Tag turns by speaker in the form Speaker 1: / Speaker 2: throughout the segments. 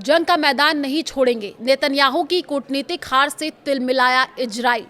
Speaker 1: जंग का मैदान नहीं छोड़ेंगे, नेतन्याहू की कूटनीतिक हार से तिलमिलाया इजराइल।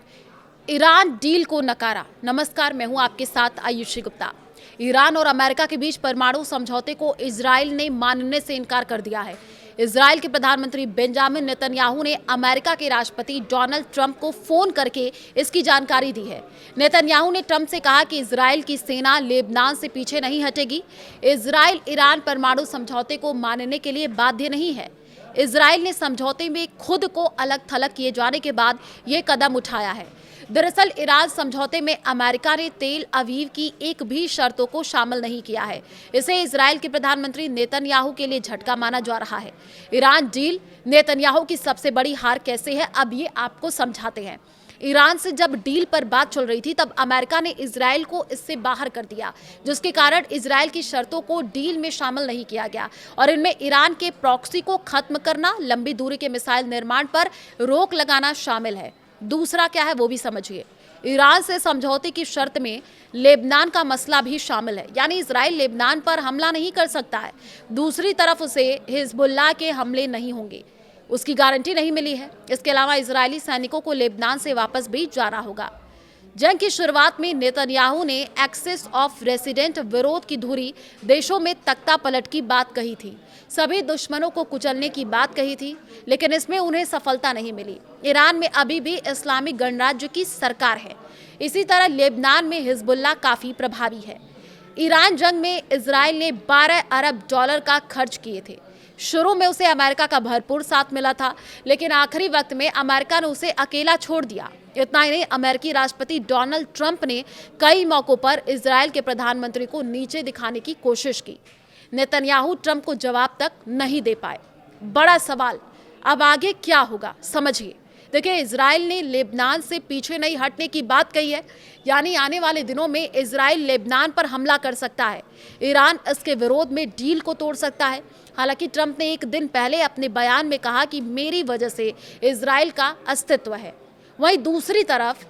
Speaker 1: ईरान डील को नकारा। नमस्कार, मैं हूं आपके साथ आयुषी गुप्ता। ईरान और अमेरिका के बीच परमाणु समझौते को इजराइल ने मानने से इनकार कर दिया है। इजराइल के प्रधानमंत्री बेंजामिन नेतन्याहू ने अमेरिका के राष्ट्रपति डोनाल्ड ट्रंप को फोन करके इसकी जानकारी दी है। नेतन्याहू ने ट्रंप से कहा कि इजराइल की सेना लेबनान से पीछे नहीं हटेगी। इजराइल ईरान परमाणु समझौते को मानने के लिए बाध्य नहीं है। इजराइल ने समझौते में खुद को अलग थलग किए जाने के बाद ये कदम उठाया है। दरअसल ईरान समझौते में अमेरिका ने तेल अवीव की एक भी शर्तों को शामिल नहीं किया है। इसे इजराइल के प्रधानमंत्री नेतन्याहू के लिए झटका माना जा रहा है। ईरान डील नेतन्याहू की सबसे बड़ी हार कैसे है, अब ये आपको समझाते हैं। ईरान से जब डील पर बात चल रही थी तब अमेरिका ने इजराइल को इससे बाहर कर दिया, जिसके कारण इजराइल की शर्तों को डील में शामिल नहीं किया गया और इनमें ईरान के प्रॉक्सी को खत्म करना, लंबी दूरी के मिसाइल निर्माण पर रोक लगाना शामिल है। दूसरा क्या है वो भी समझिए। ईरान से समझौते की शर्त में लेबनान का मसला भी शामिल है, यानी इजराइल लेबनान पर हमला नहीं कर सकता है। दूसरी तरफ उसे हिजबुल्लाह के हमले नहीं होंगे, उसकी गारंटी नहीं मिली है। इसके अलावा इजरायली सैनिकों को लेबनान से वापस भी जाना होगा। जंग की शुरुआत में नेतन्याहू ने एक्सेस ऑफ रेसिडेंट विरोध की धुरी देशों में तख्ता पलट की बात कही थी, सभी दुश्मनों को कुचलने की बात कही थी, लेकिन इसमें उन्हें सफलता नहीं मिली। ईरान में अभी भी इस्लामिक गणराज्य की सरकार है। इसी तरह लेबनान में हिजबुल्लाह काफी प्रभावी है। ईरान जंग में इजराइल ने 12 अरब डॉलर का खर्च किए थे। शुरू में उसे अमेरिका का भरपूर साथ मिला था, लेकिन आखिरी वक्त में अमेरिका ने उसे अकेला छोड़ दिया। इतना ही नहीं, अमेरिकी राष्ट्रपति डोनाल्ड ट्रंप ने कई मौकों पर इजराइल के प्रधानमंत्री को नीचे दिखाने की कोशिश की। नेतन्याहू ट्रंप को जवाब तक नहीं दे पाए। बड़ा सवाल, अब आगे क्या होगा, समझिए। देखिए, इजराइल ने लेबनान से पीछे नहीं हटने की बात कही है, यानी आने वाले दिनों में इजराइल लेबनान पर हमला कर सकता है। ईरान इसके विरोध में डील को तोड़ सकता है। हालांकि ट्रंप ने एक दिन पहले अपने बयान में कहा कि मेरी वजह से इजराइल का अस्तित्व है। वहीं दूसरी तरफ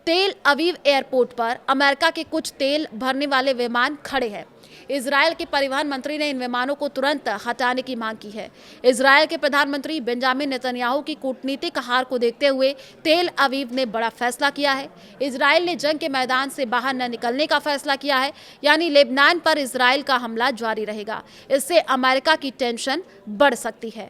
Speaker 1: तेल अवीव एयरपोर्ट पर अमेरिका के कुछ तेल भरने वाले विमान खड़े हैं। इजराइल के परिवहन मंत्री ने इन विमानों को तुरंत हटाने की मांग की है। इजराइल के प्रधानमंत्री बेंजामिन नेतन्याहू की कूटनीतिक हार को देखते हुए तेल अवीव ने बड़ा फैसला किया है। इजराइल ने जंग के मैदान से बाहर न निकलने का फैसला किया है, यानी लेबनान पर इजराइल का हमला जारी रहेगा। इससे अमेरिका की टेंशन बढ़ सकती है।